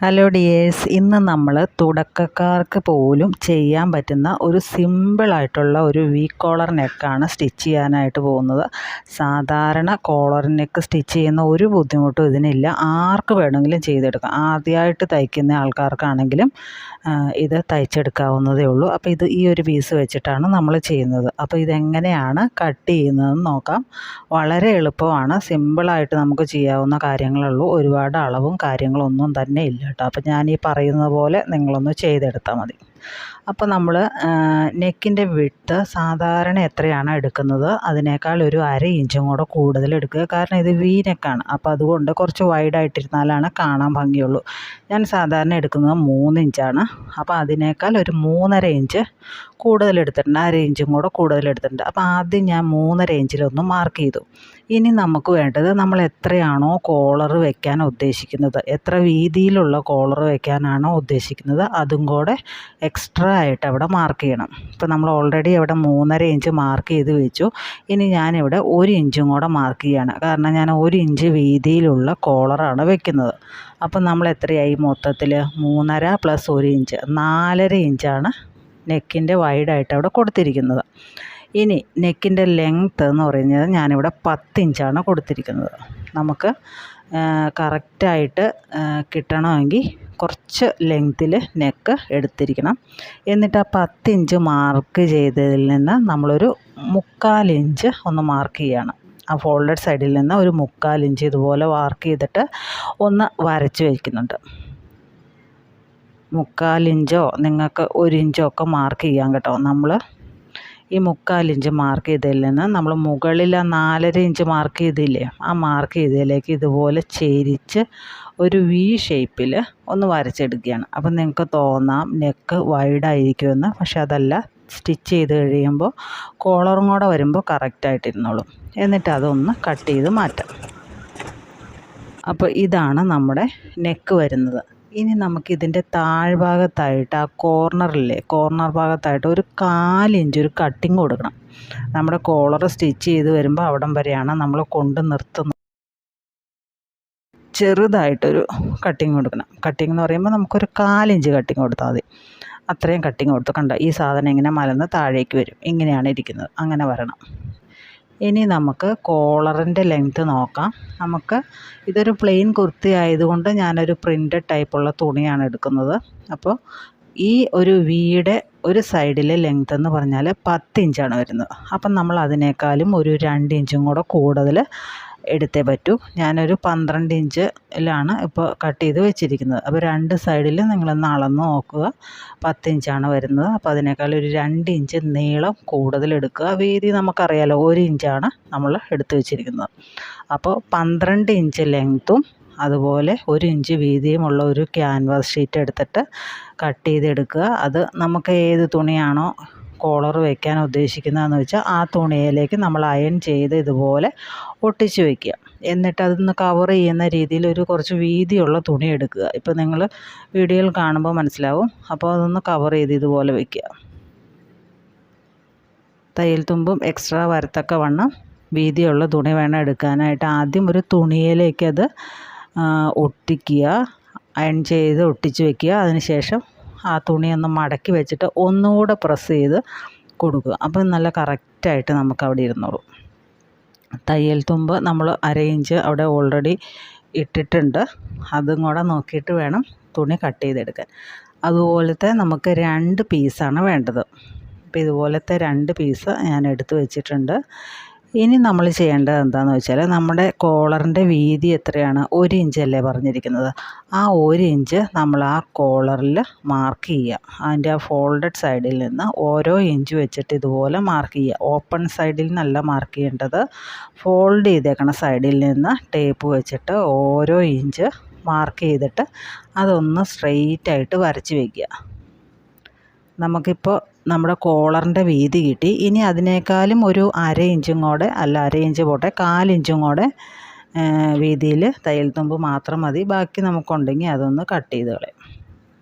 Hello dears, ഇന്ന് നമ്മൾ തുടക്കക്കാർക്ക് പോലും ചെയ്യാൻ പറ്റുന്ന ഒരു സിമ്പിളായിട്ടുള്ള ഒരു വി കോളർ നെക്കാണ് സ്റ്റിച്ച് ചെയ്യാനായിട്ട് പോകുന്നത്. സാധാരണ കോളർ നെക്ക് സ്റ്റിച്ച് ചെയ്യുന്ന ഒരു ബുദ്ധിമുട്ടും ഇതിനില്ല. ആർക്ക് വേണമെങ്കിലും ചെയ്തെടുക്കാം. ആദ്യമായിട്ട് തയ്ക്കുന്ന ആൾക്കാർക്കാണെങ്കിലും ഇത് തയ്ച്ചെടുക്കാവുന്നതേ ഉള്ളൂ. അപ്പോൾ ഈ ഒരു പീസ് വെച്ചിട്ടാണ് നമ്മൾ ചെയ്യുന്നത്. അപ്പോൾ ഇതെങ്ങനെയാണ് കട്ട് ചെയ്യുന്നതെന്ന് നോക്കാം. വളരെ എളുപ്പമാണ്, സിമ്പിളായിട്ട് നമുക്ക് ചെയ്യാവുന്ന കാര്യങ്ങളുള്ളൂ. ഒരുപാട് അളവും കാര്യങ്ങളൊന്നും തന്നെ ഇല്ല കേട്ടോ. അപ്പോൾ ഞാൻ ഈ പറയുന്നത് പോലെ നിങ്ങളൊന്ന് ചെയ്തെടുത്താൽ മതി. അപ്പോൾ നമ്മൾ നെക്കിൻ്റെ വിഡ്ത്ത് സാധാരണ എത്രയാണ് എടുക്കുന്നത് അതിനേക്കാൾ ഒരു 1/2 ഇഞ്ചും കൂടെ കൂടുതൽ എടുക്കുക. കാരണം ഇത് വി നെക്കാണ്. അപ്പോൾ അതുകൊണ്ട് കുറച്ച് വൈഡായിട്ടിരുന്നാലാണ് കാണാൻ ഭംഗിയുള്ളൂ. ഞാൻ സാധാരണ എടുക്കുന്നത് 3 ഇഞ്ചാണ്. അപ്പോൾ അതിനേക്കാൾ ഒരു 3.5 ഇഞ്ച് കൂടുതലെടുത്തിട്ടുണ്ട്, 1/2 ഇഞ്ചും കൂടെ കൂടുതലെടുത്തിട്ടുണ്ട്. അപ്പോൾ ആദ്യം ഞാൻ 3.5 ഇഞ്ചിലൊന്ന് മാർക്ക് ചെയ്തു. ഇനി നമുക്ക് വേണ്ടത് നമ്മൾ എത്രയാണോ കോളർ വെക്കാൻ ഉദ്ദേശിക്കുന്നത്, എത്ര വീതിയിലുള്ള കോളർ വെക്കാനാണോ ഉദ്ദേശിക്കുന്നത് അതും കൂടെ എക്സ്ട്രാ ആയിട്ട് അവിടെ മാർക്ക് ചെയ്യണം. ഇപ്പോൾ നമ്മൾ ഓൾറെഡി അവിടെ 3.5 ഇഞ്ച് മാർക്ക് ചെയ്ത് വെച്ചു. ഇനി ഞാനിവിടെ 1 ഇഞ്ചും കൂടെ മാർക്ക് ചെയ്യുകയാണ്. കാരണം ഞാൻ 1 ഇഞ്ച് വീതിയിലുള്ള കോളറാണ് വെക്കുന്നത്. അപ്പം നമ്മൾ എത്രയായി മൊത്തത്തിൽ 3.5 + 1 ഇഞ്ച് 4.5 ഇഞ്ചാണ് നെക്കിൻ്റെ വൈഡായിട്ട് അവിടെ കൊടുത്തിരിക്കുന്നത്. ഇനി നെക്കിൻ്റെ ലെങ്ത്ത് എന്ന് പറയുന്നത് ഞാനിവിടെ 10 ഇഞ്ചാണ് കൊടുത്തിരിക്കുന്നത്. നമുക്ക് കറക്റ്റായിട്ട് കിട്ടണമെങ്കിൽ കുറച്ച് ലെങ്ത്തിൽ നെക്ക് എടുത്തിരിക്കണം. എന്നിട്ട് ആ 10 ഇഞ്ച് മാർക്ക് ചെയ്തതിൽ നിന്ന് നമ്മളൊരു 3/4 ഇഞ്ച് ഒന്ന് മാർക്ക് ചെയ്യണം. ആ ഫോൾഡഡ് സൈഡിൽ നിന്ന് ഒരു 3/4 ഇഞ്ച് ഇതുപോലെ മാർക്ക് ചെയ്തിട്ട് ഒന്ന് വരച്ച് വയ്ക്കുന്നുണ്ട്. 3/4 ഇഞ്ചോ നിങ്ങൾക്ക് 1 ഇഞ്ചോ ഒക്കെ മാർക്ക് ചെയ്യാം കേട്ടോ. നമ്മൾ ഈ 3/4 ഇഞ്ച് മാർക്ക് ചെയ്തതിൽ നിന്ന് നമ്മൾ മുകളിൽ ആ 4.5 ഇഞ്ച് മാർക്ക് ചെയ്തില്ലേ, ആ മാർക്ക് ചെയ്തതിലേക്ക് ഇതുപോലെ ചെരിച്ച് ഒരു വി ഷേപ്പിൽ ഒന്ന് വരച്ചെടുക്കുകയാണ്. അപ്പം നിങ്ങൾക്ക് തോന്നാം നെക്ക് വൈഡായിരിക്കുമെന്ന്. പക്ഷെ അതല്ല, സ്റ്റിച്ച് ചെയ്ത് കഴിയുമ്പോൾ കോളറും കൂടെ വരുമ്പോൾ കറക്റ്റായിട്ടിരുന്നോളും. എന്നിട്ട് അതൊന്ന് കട്ട് ചെയ്ത് മാറ്റാം. അപ്പോൾ ഇതാണ് നമ്മുടെ നെക്ക് വരുന്നത്. ഇനി നമുക്കിതിൻ്റെ താഴ്ഭാഗത്തായിട്ട് ആ കോർണർ ഭാഗത്തായിട്ട് ഒരു 4 ഇഞ്ച് ഒരു കട്ടിങ് കൊടുക്കണം. നമ്മുടെ കോളർ സ്റ്റിച്ച് ചെയ്ത് വരുമ്പോൾ അവിടം വരെയാണ് നമ്മൾ കൊണ്ട് നിർത്തുന്നത്. ചെറുതായിട്ടൊരു കട്ടിങ് കൊടുക്കണം. കട്ടിങ് എന്ന് പറയുമ്പോൾ നമുക്കൊരു 4 ഇഞ്ച് കട്ടിങ് കൊടുത്താൽ മതി. അത്രയും കട്ടിങ് കൊടുത്ത് കണ്ട ഈ സാധനം ഇങ്ങനെ മലന്ന് താഴേക്ക് വരും. ഇങ്ങനെയാണ് ഇരിക്കുന്നത്, അങ്ങനെ വരണം. ഇനി നമുക്ക് കോളറിൻ്റെ ലെങ്ത്ത് നോക്കാം. നമുക്ക് ഇതൊരു പ്ലെയിൻ കുർത്തി ആയതുകൊണ്ട് ഞാനൊരു പ്രിൻ്റഡ് ടൈപ്പുള്ള തുണിയാണ് എടുക്കുന്നത്. അപ്പോൾ ഈ ഒരു വിയുടെ ഒരു സൈഡിലെ ലെങ്ത്ത് എന്ന് പറഞ്ഞാൽ 10 ഇഞ്ചാണ് വരുന്നത്. അപ്പം നമ്മൾ അതിനേക്കാളും ഒരു 2 ഇഞ്ചും കൂടെ കൂടുതൽ എടുത്തേ പറ്റൂ. ഞാനൊരു 12 ഇഞ്ചിലാണ് ഇപ്പോൾ കട്ട് ചെയ്ത് വെച്ചിരിക്കുന്നത്. അപ്പോൾ 2 സൈഡിൽ നിങ്ങളൊന്ന് അളന്ന് നോക്കുക. 10 ഇഞ്ചാണ് വരുന്നത്. അപ്പോൾ അതിനേക്കാൾ ഒരു 2 ഇഞ്ച് നീളം കൂടുതൽ എടുക്കുക. വീതി നമുക്കറിയാലോ, 1 ഇഞ്ചാണ് നമ്മൾ എടുത്ത് വെച്ചിരിക്കുന്നത്. അപ്പോൾ 12 ഇഞ്ച് ലെങ്ത്തും അതുപോലെ 1 ഇഞ്ച് വീതിയുമുള്ള ഒരു ക്യാൻവാസ് ഷീറ്റ് എടുത്തിട്ട് കട്ട് ചെയ്തെടുക്കുക. അത് നമുക്ക് ഏത് തുണിയാണോ കോളർ വയ്ക്കാൻ ഉദ്ദേശിക്കുന്നതെന്ന് വെച്ചാൽ ആ തുണിയിലേക്ക് നമ്മൾ അയൺ ചെയ്ത് ഇതുപോലെ ഒട്ടിച്ച് വയ്ക്കുക. എന്നിട്ട് അതൊന്ന് കവർ ചെയ്യുന്ന രീതിയിൽ ഒരു കുറച്ച് വീതിയുള്ള തുണി എടുക്കുക. ഇപ്പോൾ നിങ്ങൾ വീഡിയോയിൽ കാണുമ്പോൾ മനസ്സിലാവും. അപ്പോൾ അതൊന്ന് കവർ ചെയ്ത് ഇതുപോലെ വയ്ക്കുക. തയ്യൽ തുമ്പും എക്സ്ട്രാ വരത്തക്കവണ്ണം വീതിയുള്ള തുണി വേണം എടുക്കാനായിട്ട്. ആദ്യം ഒരു തുണിയിലേക്ക് അത് ഒട്ടിക്കുക, അയൺ ചെയ്ത് ഒട്ടിച്ച് വയ്ക്കുക. അതിനുശേഷം ആ തുണിയൊന്ന് മടക്കി വെച്ചിട്ട് ഒന്നുകൂടെ പ്രസ് ചെയ്ത് കൊടുക്കുക. അപ്പം നല്ല കറക്റ്റായിട്ട് നമുക്കവിടെ ഇരുന്നോളും. തയ്യൽ തുമ്പ് നമ്മൾ 1/2 ഇഞ്ച് അവിടെ ഓൾറെഡി ഇട്ടിട്ടുണ്ട്. അതും കൂടെ നോക്കിയിട്ട് വേണം തുണി കട്ട് ചെയ്തെടുക്കാൻ. അതുപോലത്തെ നമുക്ക് 2 പീസാണ് വേണ്ടത്. അപ്പോൾ ഇതുപോലത്തെ 2 പീസ് ഞാൻ എടുത്ത് വെച്ചിട്ടുണ്ട്. ഇനി നമ്മൾ ചെയ്യേണ്ടത് എന്താണെന്ന് വെച്ചാൽ നമ്മുടെ കോളറിൻ്റെ വീതി എത്രയാണ്, 1 ഇഞ്ചല്ലേ പറഞ്ഞിരിക്കുന്നത്. ആ 1 ഇഞ്ച് നമ്മൾ ആ കോളറിൽ മാർക്ക് ചെയ്യുക. അതിൻ്റെ ആ ഫോൾഡഡ് സൈഡിൽ നിന്ന് ഓരോ ഇഞ്ച് വെച്ചിട്ട് ഇതുപോലെ മാർക്ക് ചെയ്യുക. ഓപ്പൺ സൈഡിൽ നിന്നല്ല മാർക്ക് ചെയ്യേണ്ടത്, ഫോൾഡ് ചെയ്തേക്കണ സൈഡിൽ നിന്ന് ടേപ്പ് വെച്ചിട്ട് ഓരോ ഇഞ്ച് മാർക്ക് ചെയ്തിട്ട് അതൊന്ന് സ്ട്രെയിറ്റായിട്ട് വരച്ച് വയ്ക്കുക. നമുക്കിപ്പോൾ നമ്മുടെ കോളറിൻ്റെ വീതി കിട്ടി. ഇനി അതിനേക്കാളും ഒരു 1/2 ഇഞ്ചും കൂടെ, അല്ല 1/2 ഇഞ്ച് പോട്ടെ, 4 ഇഞ്ചും കൂടെ വീതിയിൽ തയ്യൽ തുമ്പ് മാത്രം മതി. ബാക്കി നമുക്കുണ്ടെങ്കിൽ അതൊന്ന് കട്ട് ചെയ്ത് കളയും.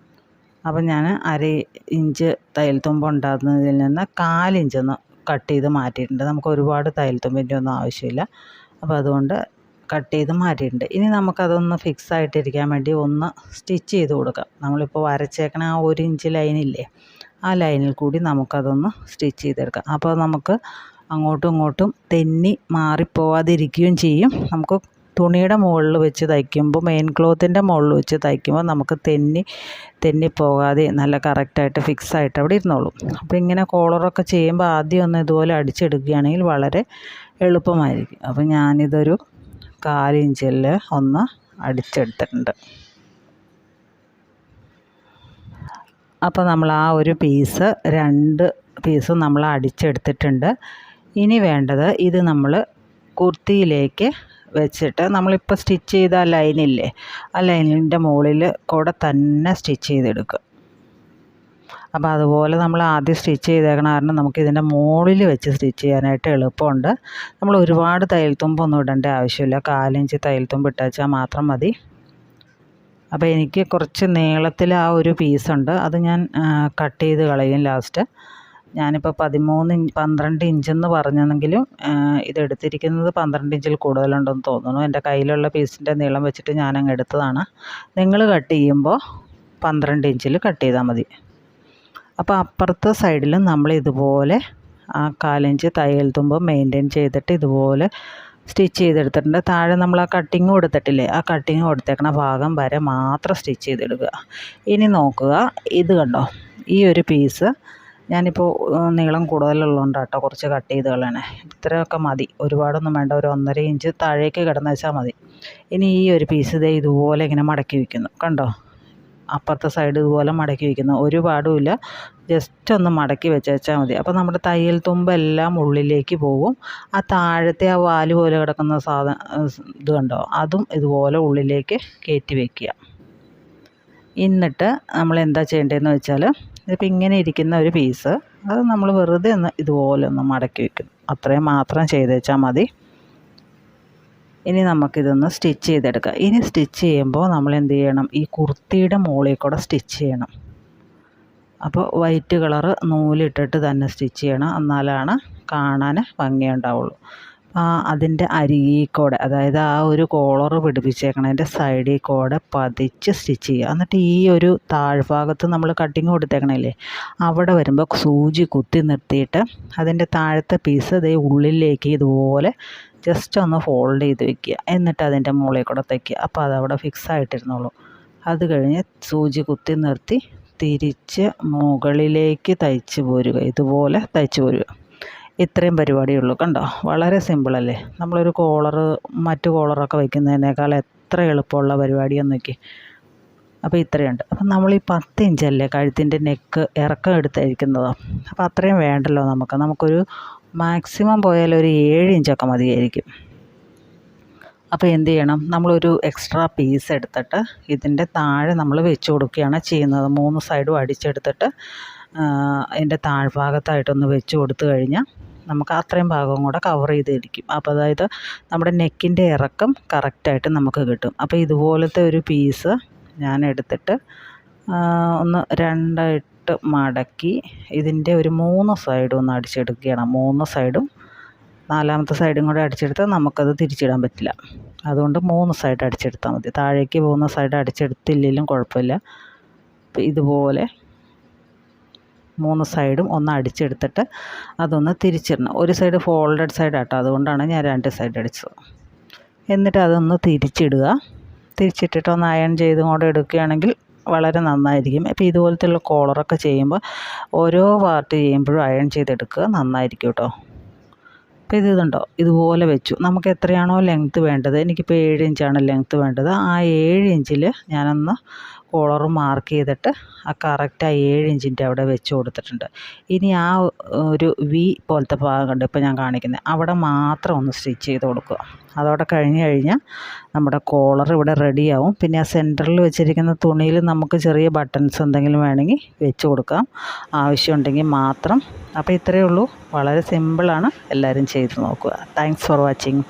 അപ്പം ഞാൻ 1/2 ഇഞ്ച് തയ്യൽ തുമ്പ് ഉണ്ടാകുന്നതിൽ നിന്ന് 4 ഇഞ്ചൊന്ന് കട്ട് ചെയ്ത് മാറ്റിയിട്ടുണ്ട്. നമുക്ക് ഒരുപാട് തയ്യൽ തുമ്പിൻ്റെ ഒന്നും ആവശ്യമില്ല. അപ്പോൾ അതുകൊണ്ട് കട്ട് ചെയ്ത് മാറ്റിയിട്ടുണ്ട്. ഇനി നമുക്കതൊന്ന് ഫിക്സ് ആയിട്ടിരിക്കാൻ വേണ്ടി ഒന്ന് സ്റ്റിച്ച് ചെയ്ത് കൊടുക്കാം. നമ്മളിപ്പോൾ വരച്ചേക്കണ ആ 1 ഇഞ്ച് ലൈനില്ലേ, ആ ലൈനിൽ കൂടി നമുക്കതൊന്ന് സ്റ്റിച്ച് ചെയ്തെടുക്കാം. അപ്പോൾ നമുക്ക് അങ്ങോട്ടും ഇങ്ങോട്ടും തെന്നി മാറിപ്പോവാതിരിക്കുകയും ചെയ്യും. നമുക്ക് തുണിയുടെ മുകളിൽ വെച്ച് തയ്ക്കുമ്പോൾ, മെയിൻ ക്ലോത്തിൻ്റെ മുകളിൽ വെച്ച് തയ്ക്കുമ്പോൾ നമുക്ക് തെന്നിപ്പോകാതെ നല്ല കറക്റ്റായിട്ട് ഫിക്സായിട്ട് അവിടെ ഇരുന്നോളും. അപ്പോൾ ഇങ്ങനെ കോളറൊക്കെ ചെയ്യുമ്പോൾ ആദ്യം ഒന്ന് ഇതുപോലെ അടിച്ചെടുക്കുകയാണെങ്കിൽ വളരെ എളുപ്പമായിരിക്കും. അപ്പോൾ ഞാനിതൊരു 1/4 ഇഞ്ചിൽ ഒന്ന് അടിച്ചെടുത്തിട്ടുണ്ട്. അപ്പോൾ നമ്മൾ ആ ഒരു പീസ് 2 പീസും നമ്മൾ അടിച്ചെടുത്തിട്ടുണ്ട്. ഇനി വേണ്ടത് ഇത് നമ്മൾ കുർത്തിയിലേക്ക് വെച്ചിട്ട് നമ്മളിപ്പോൾ സ്റ്റിച്ച് ചെയ്ത ആ ലൈനില്ലേ, ആ ലൈനിൻ്റെ മുകളിൽ കൂടെ തന്നെ സ്റ്റിച്ച് ചെയ്തെടുക്കുക. അപ്പോൾ അതുപോലെ നമ്മൾ ആദ്യം സ്റ്റിച്ച് ചെയ്തേക്കണ കാരണം നമുക്ക് ഇതിൻ്റെ മുകളിൽ വെച്ച് സ്റ്റിച്ച് ചെയ്യാനായിട്ട് എളുപ്പമുണ്ട്. നമ്മൾ ഒരുപാട് തയ്യൽ തുമ്പൊന്നും ഇടേണ്ട ആവശ്യമില്ല. 1/4 ഇഞ്ച് തയ്യൽ തുമ്പ് ഇട്ടാച്ചാൽ മാത്രം മതി. അപ്പോൾ എനിക്ക് കുറച്ച് നീളത്തിൽ ആ ഒരു പീസുണ്ട്, അത് ഞാൻ കട്ട് ചെയ്ത് കളയും ലാസ്റ്റ്. ഞാനിപ്പോൾ 12 ഇഞ്ചെന്ന് പറഞ്ഞെങ്കിലും ഇതെടുത്തിരിക്കുന്നത് 12 ഇഞ്ചിൽ കൂടുതലുണ്ടെന്ന് തോന്നുന്നു. എൻ്റെ കയ്യിലുള്ള പീസിൻ്റെ നീളം വെച്ചിട്ട് ഞാനങ്ങ് എടുത്തതാണ്. നിങ്ങൾ കട്ട് ചെയ്യുമ്പോൾ 12 ഇഞ്ചിൽ കട്ട് ചെയ്താൽ മതി. അപ്പോൾ അപ്പുറത്തെ സൈഡിലും നമ്മൾ ഇതുപോലെ ആ 1/4 ഇഞ്ച് തയ്യൽ തുമ്പ് മെയിൻറ്റെയിൻ ചെയ്തിട്ട് ഇതുപോലെ സ്റ്റിച്ച് ചെയ്തെടുത്തിട്ടുണ്ട്. താഴെ നമ്മൾ ആ കട്ടിങ് കൊടുത്തിട്ടില്ലേ, ആ കട്ടിങ് കൊടുത്തേക്കണ ഭാഗം വരെ മാത്രം സ്റ്റിച്ച് ചെയ്തെടുക്കുക. ഇനി നോക്കുക, ഇത് കണ്ടോ, ഈ ഒരു പീസ് ഞാനിപ്പോൾ നീളം കൂടുതലുള്ളതുകൊണ്ട് കേട്ടോ കുറച്ച് കട്ട് ചെയ്ത് കളയണേ. ഇത്രയൊക്കെ മതി, ഒരുപാടൊന്നും വേണ്ട. ഒരു 1.5 ഇഞ്ച് താഴേക്ക് കിടന്ന് വെച്ചാൽ മതി. ഇനി ഈ ഒരു പീസ് ഇതേ ഇതുപോലെ ഇങ്ങനെ മടക്കി വയ്ക്കുന്നു, കണ്ടോ, അപ്പുറത്തെ സൈഡ് ഇതുപോലെ മടക്കി വയ്ക്കുന്നു. ഒരു പാടുമില്ല, ജസ്റ്റ് ഒന്ന് മടക്കി വെച്ചാൽ മതി. അപ്പോൾ നമ്മുടെ തയ്യൽ തുമ്പെല്ലാം ഉള്ളിലേക്ക് പോകും. ആ താഴത്തെ ആ വാല് പോലെ കിടക്കുന്ന ഇത് കണ്ടോ, അതും ഇതുപോലെ ഉള്ളിലേക്ക് കയറ്റി വയ്ക്കുക. എന്നിട്ട് നമ്മൾ എന്താ ചെയ്യേണ്ടതെന്ന് വെച്ചാൽ, ഇതിപ്പോൾ ഇങ്ങനെ ഇരിക്കുന്ന ഒരു പീസ് അത് നമ്മൾ വെറുതെ ഒന്ന് ഇതുപോലെ ഒന്ന് മടക്കി വയ്ക്കും. അത്രയും മാത്രം ചെയ്തേച്ചാൽ മതി. ഇനി നമുക്കിതൊന്ന് സ്റ്റിച്ച് ചെയ്തെടുക്കാം. ഇനി സ്റ്റിച്ച് ചെയ്യുമ്പോൾ നമ്മൾ എന്ത് ചെയ്യണം, ഈ കുർത്തിയുടെ മുകളിൽ കൂടെ സ്റ്റിച്ച് ചെയ്യണം. അപ്പോൾ വൈറ്റ് കളറ് നൂലിട്ടിട്ട് തന്നെ സ്റ്റിച്ച് ചെയ്യണം, എന്നാലാണ് കാണാൻ ഭംഗിയുണ്ടാവുള്ളൂ. അതിൻ്റെ അരികിൽ കൂടെ, അതായത് ആ ഒരു കോളർ പിടിപ്പിച്ചേക്കണതിൻ്റെ സൈഡിൽ കൂടെ പതിച്ച് സ്റ്റിച്ച് ചെയ്യുക. എന്നിട്ട് ഈ ഒരു താഴ്ഭാഗത്ത് നമ്മൾ കട്ടിങ് കൊടുത്തേക്കണല്ലേ, അവിടെ വരുമ്പോൾ സൂചി കുത്തി നിർത്തിയിട്ട് അതിൻ്റെ താഴത്തെ പീസ് ഇതേ ഉള്ളിലേക്ക് ഇതുപോലെ ജസ്റ്റ് ഒന്ന് ഫോൾഡ് ചെയ്ത് വെക്കുക. എന്നിട്ട് അതിൻ്റെ മുകളിൽ കൂടെ തയ്ക്കുക. അപ്പോൾ അതവിടെ ഫിക്സ് ആയിട്ടിരുന്നുള്ളൂ. അത് കഴിഞ്ഞ് സൂചി കുത്തി നിർത്തി തിരിച്ച് മുകളിലേക്ക് തയ്ച്ച് പോരുക, ഇതുപോലെ തയ്ച്ച് പോരുക. ഇത്രയും പരിപാടിയുള്ളൂ. കണ്ടോ, വളരെ സിമ്പിളല്ലേ. നമ്മളൊരു മറ്റു കോളറൊക്കെ വയ്ക്കുന്നതിനേക്കാൾ എത്ര എളുപ്പമുള്ള പരിപാടിയെന്ന് നോക്കി. അപ്പോൾ ഇത്രയുണ്ട്. അപ്പം നമ്മൾ ഈ 10 ഇഞ്ചല്ലേ കഴുത്തിൻ്റെ നെക്ക് ഇറക്കം എടുത്തായിരിക്കുന്നത്. അപ്പോൾ അത്രയും വേണ്ടല്ലോ നമുക്കൊരു മാക്സിമം പോയാൽ ഒരു 7 ഇഞ്ചൊക്കെ മതിയായിരിക്കും. അപ്പോൾ എന്ത് ചെയ്യണം, നമ്മളൊരു എക്സ്ട്രാ പീസ് എടുത്തിട്ട് ഇതിൻ്റെ താഴെ നമ്മൾ വെച്ച് കൊടുക്കുകയാണ് ചെയ്യുന്നത്. 3 സൈഡും അടിച്ചെടുത്തിട്ട് അതിൻ്റെ താഴ്ഭാഗത്തായിട്ടൊന്ന് വെച്ച് കൊടുത്തു കഴിഞ്ഞാൽ നമുക്ക് അത്രയും ഭാഗവും കൂടെ കവർ ചെയ്തിരിക്കും. അപ്പോൾ അതായത് നമ്മുടെ നെക്കിൻ്റെ ഇറക്കം കറക്റ്റായിട്ട് നമുക്ക് കിട്ടും. അപ്പോൾ ഇതുപോലത്തെ ഒരു പീസ് ഞാൻ എടുത്തിട്ട് ഒന്ന് 2 ആയിട്ട് മടക്കി ഇതിൻ്റെ ഒരു 3 സൈഡും ഒന്ന് അടിച്ചെടുക്കുകയാണ്. 3 സൈഡും 4ാമത്തെ സൈഡും കൂടെ അടിച്ചെടുത്താൽ നമുക്കത് തിരിച്ചിടാൻ പറ്റില്ല. അതുകൊണ്ട് 3 സൈഡ് അടിച്ചെടുത്താൽ മതി. താഴേക്ക് പോകുന്ന സൈഡ് അടിച്ചെടുത്തില്ലെങ്കിലും കുഴപ്പമില്ല. അപ്പോൾ ഇതുപോലെ 3 സൈഡും ഒന്ന് അടിച്ചെടുത്തിട്ട് അതൊന്ന് തിരിച്ചിടണം. ഒരു സൈഡ് ഫോൾഡഡ് സൈഡ് ആട്ടോ, അതുകൊണ്ടാണ് ഞാൻ 2 സൈഡ് അടിച്ചത്. എന്നിട്ട് അതൊന്ന് തിരിച്ചിടുക. തിരിച്ചിട്ടിട്ട് ഒന്ന് അയൺ ചെയ്തും കൂടെ എടുക്കുകയാണെങ്കിൽ വളരെ നന്നായിരിക്കും. അപ്പോൾ ഇതുപോലത്തെയുള്ള കോളറൊക്കെ ചെയ്യുമ്പോൾ ഓരോ പാർട്ട് ചെയ്യുമ്പോഴും അയൺ ചെയ്തെടുക്കുക, നന്നായിരിക്കും കേട്ടോ. അപ്പോൾ ഇതുണ്ടോ, ഇതുപോലെ വെച്ചു. നമുക്ക് എത്രയാണോ ലെങ്ത്ത് വേണ്ടത്, എനിക്കിപ്പോൾ 7 ഇഞ്ചാണ് ലെങ്ത്ത് വേണ്ടത്. ആ 7 ഇഞ്ചിൽ ഞാനൊന്ന് കോളർ മാർക്ക് ചെയ്തിട്ട് ആ കറക്റ്റ് ആ 7 ഇഞ്ചിൻ്റെ അവിടെ വെച്ച് കൊടുത്തിട്ടുണ്ട്. ഇനി ആ ഒരു വി പോലത്തെ ഭാഗം കണ്ട് ഇപ്പോൾ ഞാൻ കാണിക്കുന്നത്, അവിടെ മാത്രം ഒന്ന് സ്റ്റിച്ച് ചെയ്ത് കൊടുക്കുക. അതോടെ കഴിഞ്ഞാൽ നമ്മുടെ കോളർ ഇവിടെ റെഡിയാവും. പിന്നെ ആ സെൻറ്ററിൽ വെച്ചിരിക്കുന്ന തുണിയിൽ നമുക്ക് ചെറിയ ബട്ടൺസ് എന്തെങ്കിലും വേണമെങ്കിൽ വെച്ച് കൊടുക്കാം, ആവശ്യമുണ്ടെങ്കിൽ മാത്രം. അപ്പോൾ ഇത്രയേ ഉള്ളൂ, വളരെ സിമ്പിളാണ്. എല്ലാവരും ചെയ്ത് നോക്കുക. Thanks for watching.